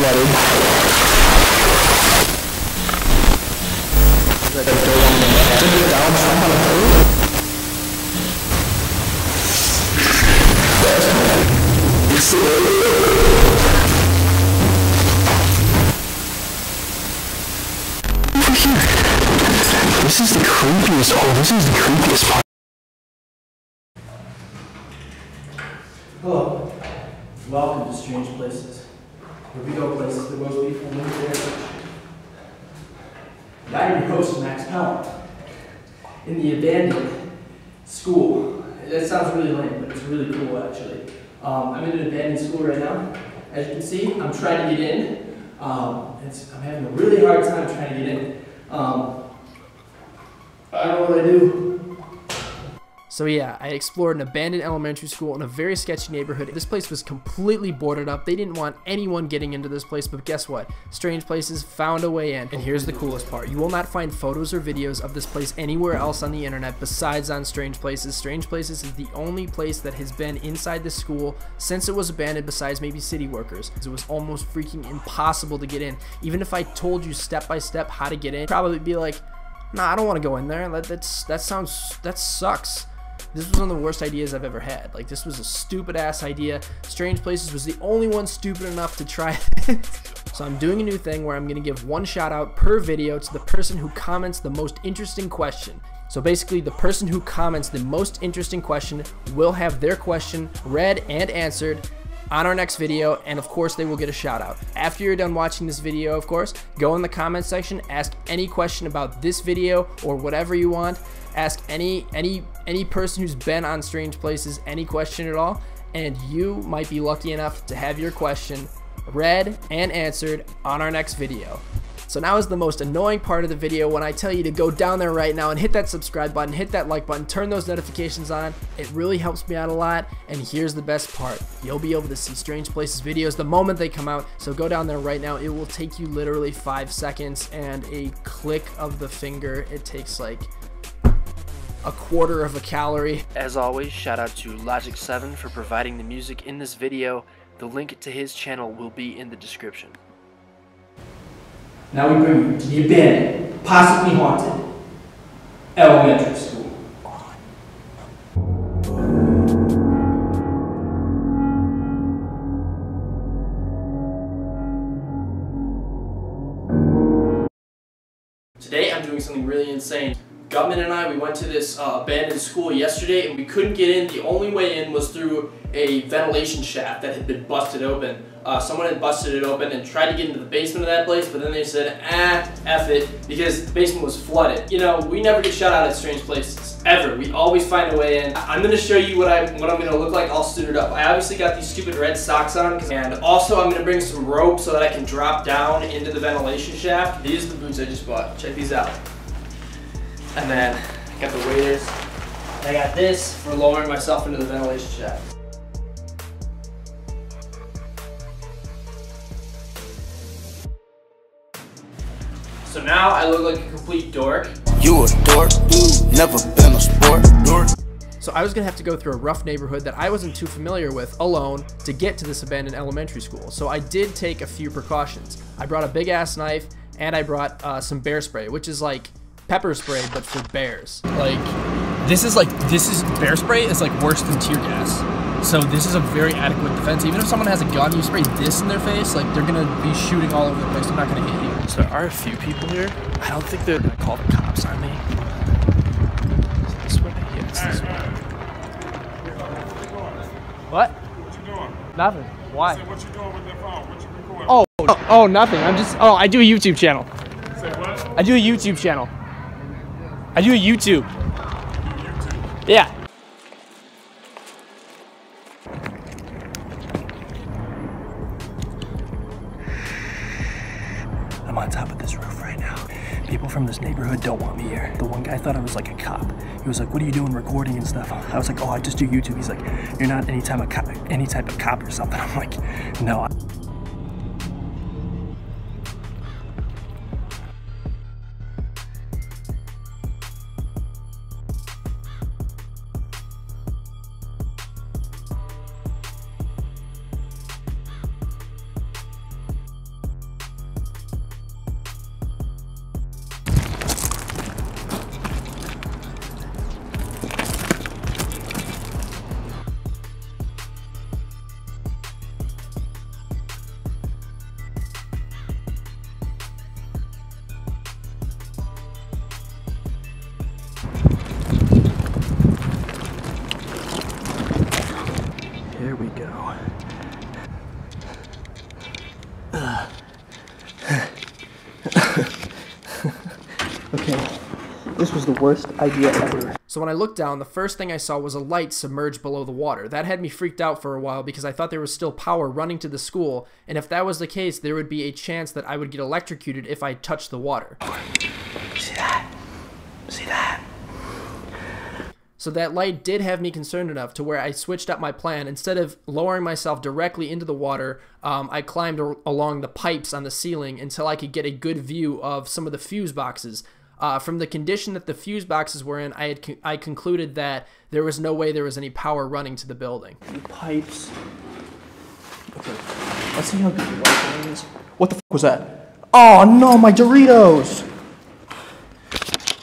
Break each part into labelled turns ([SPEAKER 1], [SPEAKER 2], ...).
[SPEAKER 1] gutted. This is the creepiest. Oh, this is the creepiest part.
[SPEAKER 2] Hello. Welcome to Strange Places, where we go places that most people wouldn't dare. I'm your host, Max Powell. In the abandoned school. That sounds really lame, but it's really cool actually. I'm in an abandoned school right now. As you can see, I'm trying to get in. I'm having a really hard time trying to get in. I don't know what I do.
[SPEAKER 3] So yeah, I explored an abandoned elementary school in a very sketchy neighborhood. This place was completely boarded up. They didn't want anyone getting into this place, but guess what? Strange Places found a way in. And here's the coolest part. You will not find photos or videos of this place anywhere else on the internet besides on Strange Places. Strange Places is the only place that has been inside the school since it was abandoned besides maybe city workers. It was almost freaking impossible to get in. Even if I told you step by step how to get in, you'd probably be like, nah, I don't want to go in there. That sucks. This was one of the worst ideas I've ever had. Like, this was a stupid ass idea. Strange Places was the only one stupid enough to try it. So I'm doing a new thing where I'm going to give one shout out per video to the person who comments the most interesting question. So basically, the person who comments the most interesting question will have their question read and answered on our next video, and of course they will get a shout out. After you're done watching this video, of course, go in the comment section, ask any question about this video or whatever you want. Ask any person who's been on Strange Places any question at all, and you might be lucky enough to have your question read and answered on our next video. So now is the most annoying part of the video, when I tell you to go down there right now and hit that subscribe button, hit that like button, turn those notifications on. It really helps me out a lot. And here's the best part. You'll be able to see Strange Places videos the moment they come out. So go down there right now. It will take you literally 5 seconds and a click of the finger. It takes like a quarter of a calorie.
[SPEAKER 4] As always, shout out to Logic 7 for providing the music in this video. The link to his channel will be in the description.
[SPEAKER 2] Now we bring you to the abandoned, possibly haunted, elementary school. Today I'm doing something really insane. Gutman and I, we went to this abandoned school yesterday and we couldn't get in. The only way in was through a ventilation shaft that had been busted open. Someone had busted it open and tried to get into the basement of that place, but then they said, F it, because the basement was flooded. You know, we never get shut out at Strange Places, ever. We always find a way in. I'm gonna show you what I'm gonna look like all suited up. I obviously got these stupid red socks on, and also I'm gonna bring some rope so that I can drop down into the ventilation shaft. These are the boots I just bought. Check these out. And then I got the waders. I got this for lowering myself into the ventilation shaft. So now I look like a complete dork.
[SPEAKER 5] You a dork, never been a sport, dork.
[SPEAKER 3] So I was gonna have to go through a rough neighborhood that I wasn't too familiar with alone to get to this abandoned elementary school. So I did take a few precautions. I brought a big ass knife and I brought some bear spray, which is like pepper spray but for bears. Like this is bear spray is like worse than tear gas. So this is a very adequate defense. Even if someone has a gun, you spray this in their face, like they're gonna be shooting all over the place. They're not gonna hit you.
[SPEAKER 4] So there are a few people here. I don't think they're gonna call the cops on me. Is it this way? Yeah, it's this way.
[SPEAKER 3] What?
[SPEAKER 6] What you doing?
[SPEAKER 3] Nothing. Why?
[SPEAKER 6] Say what you doing with that phone? What you recording?
[SPEAKER 3] Oh, nothing. I do a YouTube channel.
[SPEAKER 6] Say what?
[SPEAKER 3] I do a YouTube channel. I do a YouTube.
[SPEAKER 6] YouTube.
[SPEAKER 3] Yeah.
[SPEAKER 4] I'm on top of this roof right now. People from this neighborhood don't want me here. The one guy thought I was like a cop. He was like, what are you doing recording and stuff? I was like, oh, I just do YouTube. He's like, you're not any type of cop or something. I'm like, no.
[SPEAKER 3] Okay, this was the worst idea ever. So when I looked down, the first thing I saw was a light submerged below the water. That had me freaked out for a while because I thought there was still power running to the school, and if that was the case, there would be a chance that I would get electrocuted if I touched the water.
[SPEAKER 1] See that? See that?
[SPEAKER 3] So that light did have me concerned enough to where I switched up my plan. Instead of lowering myself directly into the water, I climbed along the pipes on the ceiling until I could get a good view of some of the fuse boxes. From the condition that the fuse boxes were in, I concluded that there was no way there was any power running to the building.
[SPEAKER 4] The pipes. Okay, let's see how good the Wi-Fi is. What the f was that? Oh no, my Doritos!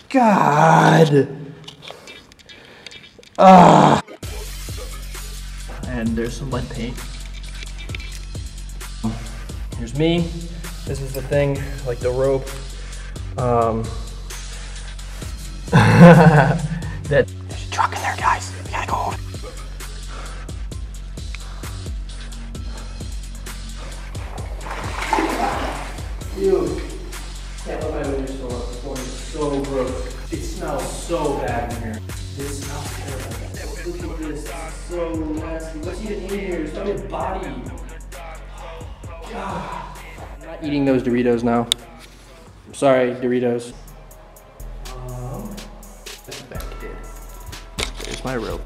[SPEAKER 4] God! And there's some lead paint. Here's me. This is the thing, like the rope. There's a truck in there, guys. We gotta go over.
[SPEAKER 2] Dude, can't let my windows go up. This one is so gross. It smells so bad in here. This smells terrible. Look at this. It's so nasty. What's even in here? It's probably a body. God. I'm not eating those Doritos now. I'm sorry, Doritos.
[SPEAKER 4] That's a bad kid. There's my rope.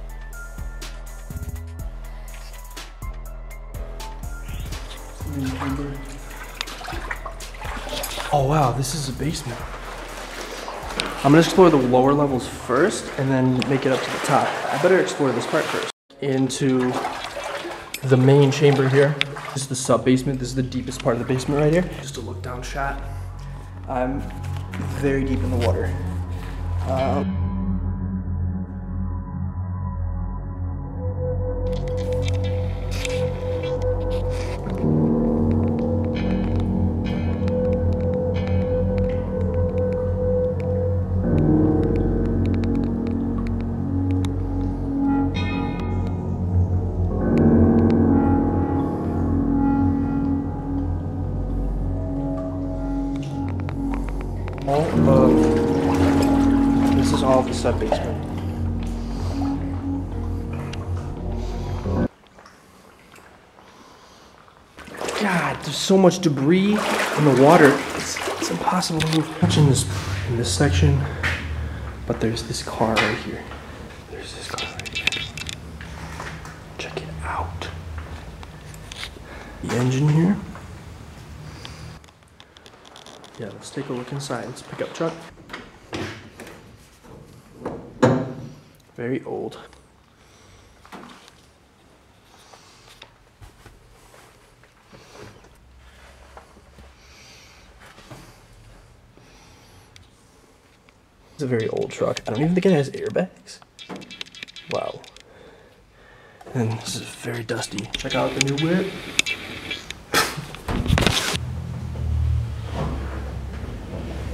[SPEAKER 4] Oh wow, this is a basement. I'm gonna explore the lower levels first and then make it up to the top. I better explore this part first. Into the main chamber here. This is the sub basement. This is the deepest part of the basement right here. Just a look down shot. I'm very deep in the water. This is all the sub basement. God, there's so much debris in the water. It's impossible to move much in this section. But there's this car right here. There's this car right here. Check it out. The engine here. Yeah, let's take a look inside. Let's pick up truck. Very old. It's a very old truck. I don't even think it has airbags. Wow. And this is very dusty. Check out the new whip.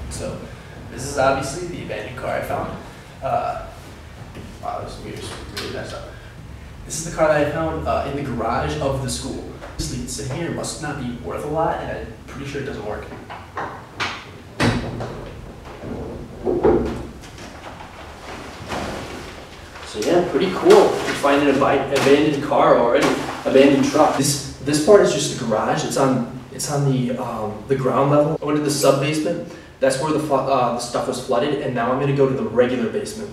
[SPEAKER 2] So, this is obviously the abandoned car I found. Wow, this mirror's really messed up. This is the car that I found in the garage of the school. Obviously, it's sitting here, must not be worth a lot, and I'm pretty sure it doesn't work. So yeah, pretty cool. You find an abandoned car already, abandoned truck. This part is just the garage. It's on the ground level. I went to the sub basement. That's where the stuff was flooded, and now I'm gonna go to the regular basement.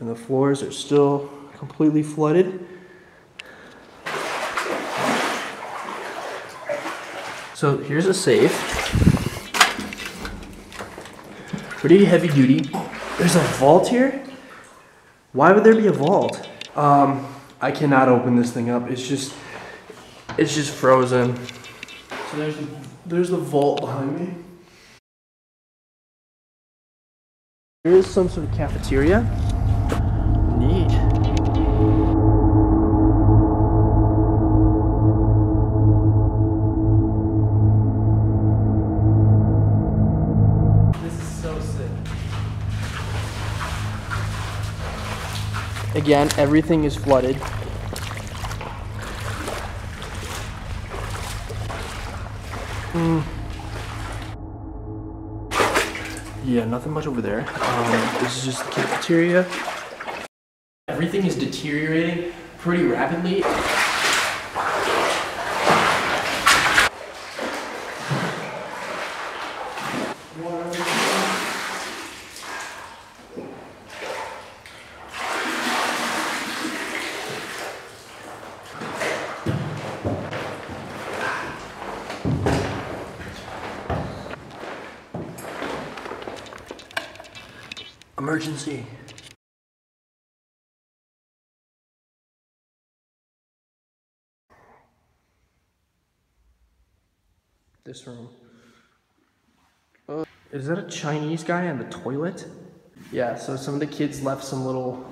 [SPEAKER 4] And the floors are still completely flooded. So here's a safe. Pretty heavy duty. There's a vault here? Why would there be a vault? I cannot open this thing up. It's just frozen. So there's the vault behind me. Here is some sort of cafeteria. Neat.
[SPEAKER 3] Again, everything is flooded. Yeah, nothing much over there. This is just the cafeteria. Everything is deteriorating pretty rapidly. Emergency. This room. Is that a Chinese guy on the toilet? Yeah, so some of the kids left some little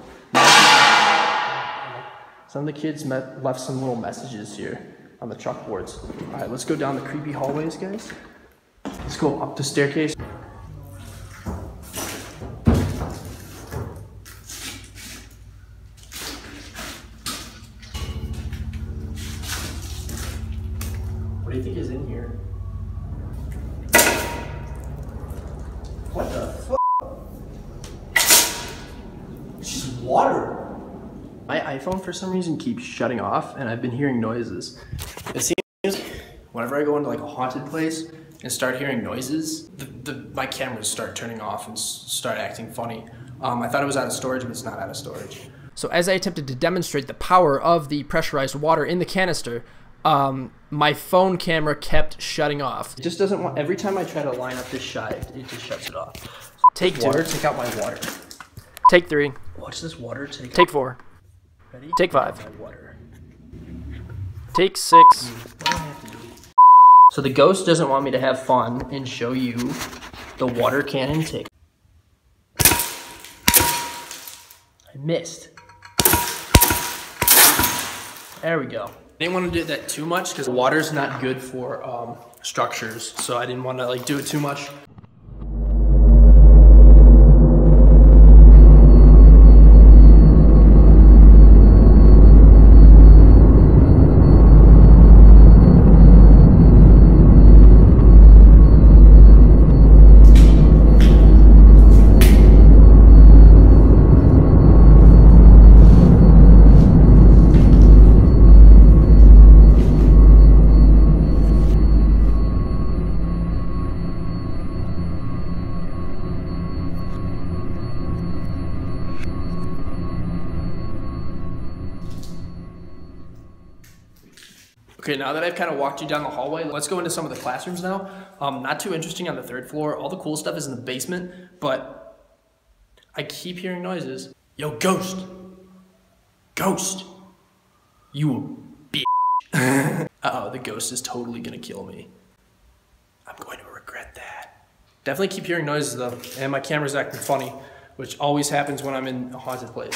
[SPEAKER 3] messages here on the chalkboards. All right, let's go down the creepy hallways, guys. Let's go up the staircase. What do you think is in here? What the fuck? It's just water. My iPhone for some reason keeps shutting off and I've been hearing noises. It seems whenever I go into like a haunted place and start hearing noises, my cameras start turning off and start acting funny. I thought it was out of storage, but it's not out of storage. So as I attempted to demonstrate the power of the pressurized water in the canister, my phone camera kept shutting off. It just doesn't want, every time I try to line up this shot, it just shuts it off. So take water, take out my water. Take 3.
[SPEAKER 4] Watch this water take.
[SPEAKER 3] Take 4.
[SPEAKER 4] Ready?
[SPEAKER 3] Take 5.
[SPEAKER 4] My water.
[SPEAKER 3] Take 6.
[SPEAKER 4] What do I have to do?
[SPEAKER 3] So the ghost doesn't want me to have fun and show you the water cannon take. I missed. There we go. I didn't want to do that too much because water's not good for structures, so I didn't want to like do it too much. Okay, now that I've kind of walked you down the hallway, let's go into some of the classrooms now. Not too interesting on the 3rd floor. All the cool stuff is in the basement, but I keep hearing noises. Yo, ghost! Ghost! You bitch! Uh-oh, the ghost is totally gonna kill me. I'm going to regret that. Definitely keep hearing noises though, and my camera's acting funny, which always happens when I'm in a haunted place.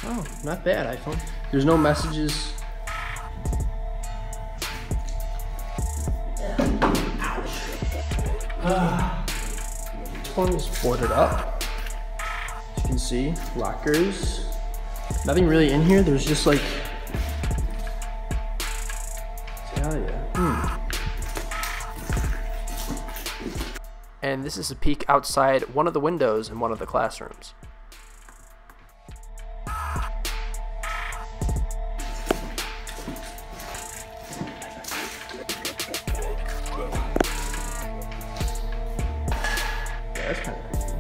[SPEAKER 3] Oh, not bad, iPhone. There's no messages. This one is boarded up. As you can see, lockers. Nothing really in here. There's just like, hell yeah. And this is a peek outside one of the windows in one of the classrooms. That's kind of crazy.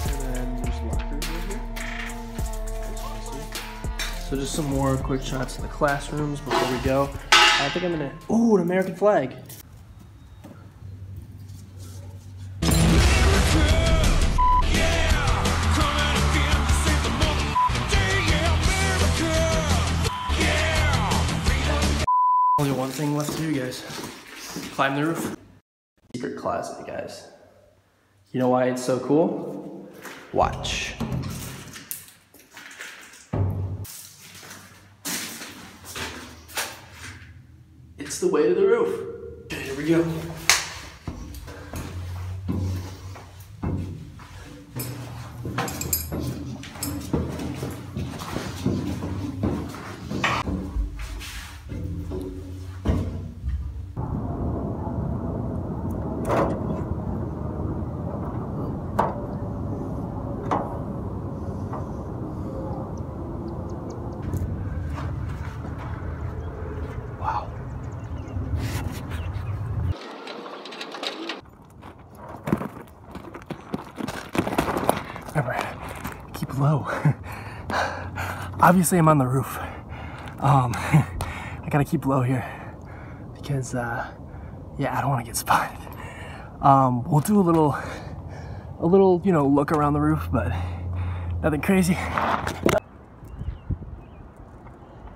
[SPEAKER 3] And then there's lockers over here. So just some more quick shots of the classrooms before we go. I think I'm gonna, ooh, an American flag. Only one thing left to do, guys. Climb the roof. Secret closet, guys. You know why it's so cool? Watch.
[SPEAKER 2] It's the way to the roof. Okay, here we go.
[SPEAKER 4] Remember, keep low. Obviously I'm on the roof. I gotta keep low here because yeah, I don't want to get spotted. We'll do a little, you know, look around the roof, but nothing crazy. I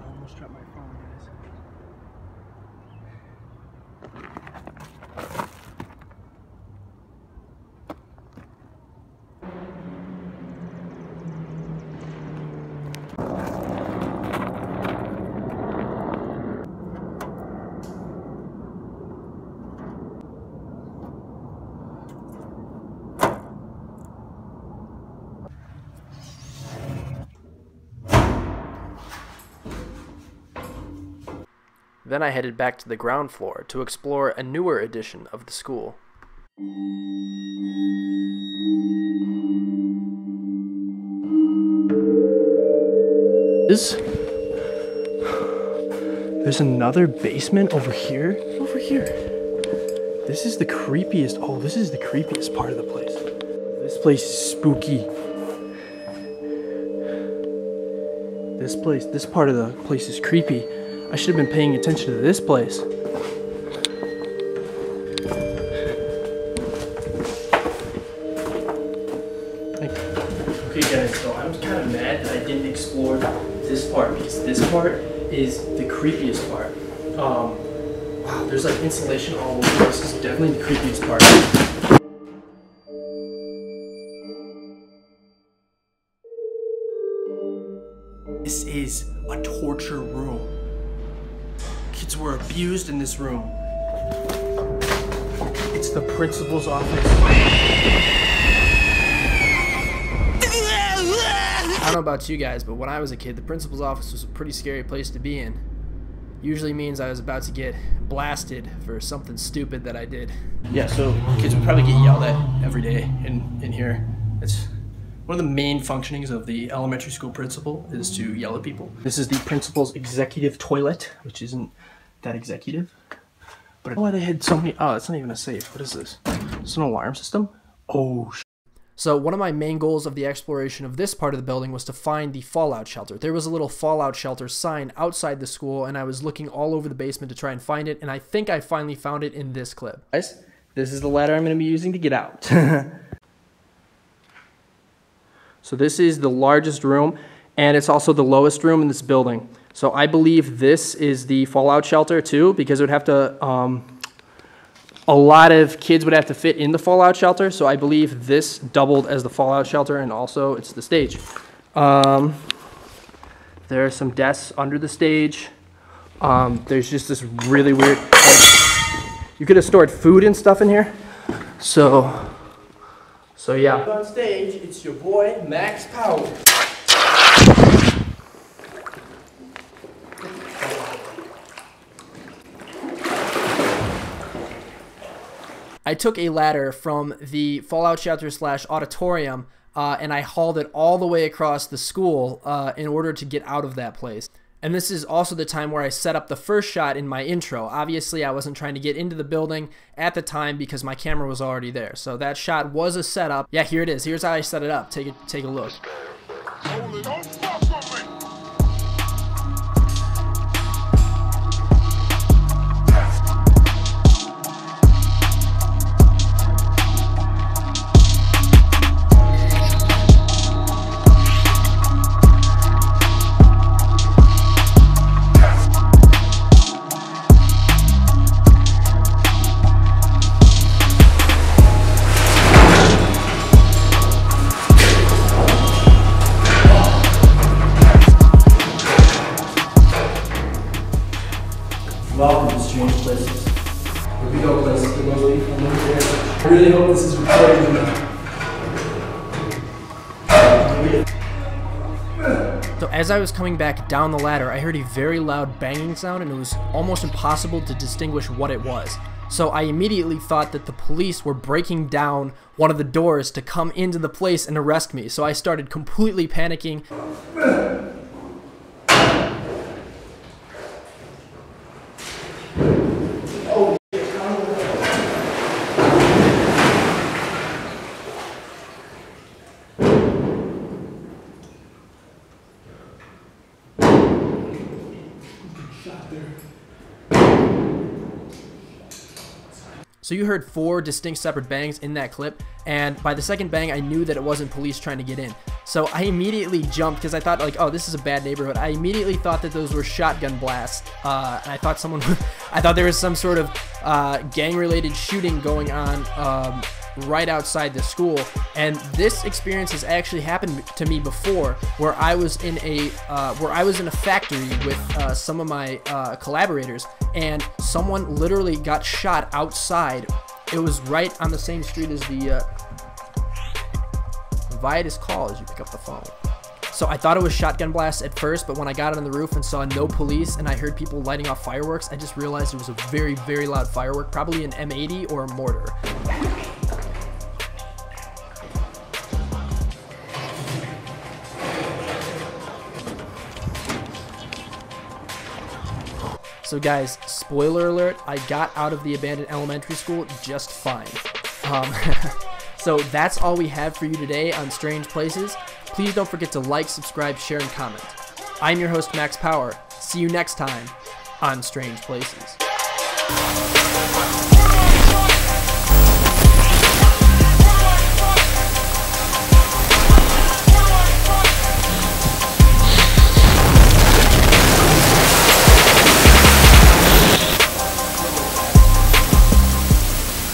[SPEAKER 4] almost dropped my phone, guys.
[SPEAKER 3] Then I headed back to the ground floor to explore a newer edition of the school.
[SPEAKER 4] There's another basement over here. Over here. This is the creepiest. Oh, this is the creepiest part of the place. This place is spooky. This part of the place is creepy. I should have been paying attention to this place.
[SPEAKER 2] Okay guys, so I'm kind of mad that I didn't explore this part because this part is the creepiest part. Wow, there's like insulation all over. This is definitely the creepiest part. This is a torture room. Kids were abused in this room. It's the principal's office.
[SPEAKER 3] I don't know about you guys, but when I was a kid, the principal's office was a pretty scary place to be in. Usually means I was about to get blasted for something stupid that I did.
[SPEAKER 2] Yeah, so kids would probably get yelled at every day in here. It's one of the main functionings of the elementary school principal is to yell at people. This is the principal's executive toilet, which isn't that executive. But why they had so many, oh, it's not even a safe. What is this? It's an alarm system? Oh,
[SPEAKER 3] So one of my main goals of the exploration of this part of the building was to find the fallout shelter. There was a little fallout shelter sign outside the school, and I was looking all over the basement to try and find it, and I think I finally found it in this clip.
[SPEAKER 2] guys, this is the ladder I'm going to be using to get out. So this is the largest room, and it's also the lowest room in this building. So I believe this is the fallout shelter too, because it would have to, a lot of kids would have to fit in the fallout shelter. So I believe this doubled as the fallout shelter, and also it's the stage. There are some desks under the stage. There's just this really weird, you could have stored food and stuff in here. So yeah. On stage, it's your boy, Max Power.
[SPEAKER 3] I took a ladder from the fallout shelter / auditorium and I hauled it all the way across the school in order to get out of that place. And this is also the time where I set up the first shot in my intro. Obviously, I wasn't trying to get into the building at the time because my camera was already there. So that shot was a setup. Yeah, here it is. Here's how I set it up. Take a look.
[SPEAKER 2] Welcome,
[SPEAKER 3] Strange Places. Here we go, places. I really hope this is recorded. So as I was coming back down the ladder, I heard a very loud banging sound, and it was almost impossible to distinguish what it was. So I immediately thought that the police were breaking down one of the doors to come into the place and arrest me. So I started completely panicking. So you heard 4 distinct separate bangs in that clip, and by the second bang I knew that it wasn't police trying to get in. So I immediately jumped because I thought like, oh, this is a bad neighborhood. I immediately thought that those were shotgun blasts. And I thought I thought there was some sort of gang-related shooting going on right outside the school. And this experience has actually happened to me before, where I was in a factory with some of my collaborators, and someone literally got shot outside. It was right on the same street as the vidz call as you pick up the phone. So I thought it was shotgun blasts at first, but when I got on the roof and saw no police and I heard people lighting off fireworks, I just realized it was a very, very loud firework, probably an M80 or a mortar. So guys, spoiler alert, I got out of the abandoned elementary school just fine. So that's all we have for you today on Strange Places. Please don't forget to like, subscribe, share, and comment. I'm your host, Max Power. See you next time on Strange Places.